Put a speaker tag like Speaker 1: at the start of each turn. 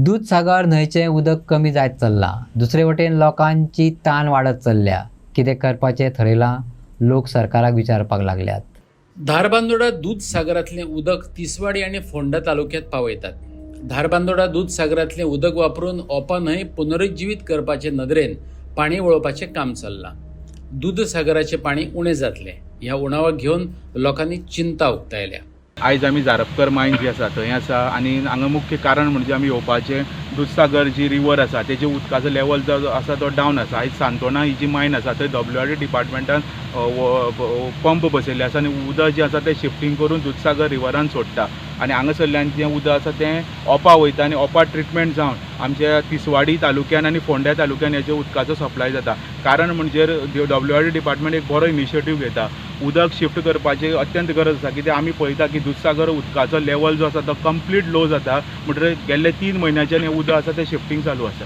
Speaker 1: दूधसागर न्हंयचें उदक कमी जायत चल्लां. दुसरे वटेन लोकांची ताण वाडत चल्ल्या. कितें करपाचें ठरयलां? लोक सरकाराक विचारपाक लागल्यात.
Speaker 2: धारबांदोडा दूधसागरांतलें उदक तिसवाडी आनी फोंडा तालुक्यांत पावयतात. धारबांदोडा दूधसागरांतलें उदक वापरून ओपा न्हंय पुनरुज्जीवीत करपाचे नदरेन पाणी वळोवपाचें काम चल्लां. दूधसागराचें पाणी उणें जातलें ह्या उणावाक घेवन लोकांनी चिंता उक्तायल्या.
Speaker 3: आयज आमी झारपकर मायन जी आसा थंय आसा आनी हांगा मुख्य कारण म्हणजे आमी येवपाचें दूधसागर जी रिवर आसा तेजे उदकाचो लेवल जो आसा तो डावन आसा. आयज सांतोणा ही जी मायन आसा थंय WRD डिपार्टमेंटान पंप बसयल्ले आसा आनी उदक जें आसा तें शिफ्टिंग करून दूधसागर रिवरान सोडटा आनी हांगासरल्यान जें उदक आसा तें ओपा वयता आनी ओपा ट्रिटमेंट जावन आमच्या तिसवाडी तालुक्यान आनी फोंड्या तालुक्यान हेजे उदकाचो सप्लाय जाता. कारण म्हणजे WRD डिपार्टमेंट एक बरो इनिशिएटीव घेता. उदक शिफ्ट करपाची अत्यंत गरज आसा कित्याक आमी पळयता की दूधसागर उदकाचो लेवल जो आसा तो कंप्लीट लो जाता. म्हणटकीर गेल्ले 3 म्हयन्याच्यान हें उदक आसा तें शिफ्टिंग चालू आसा.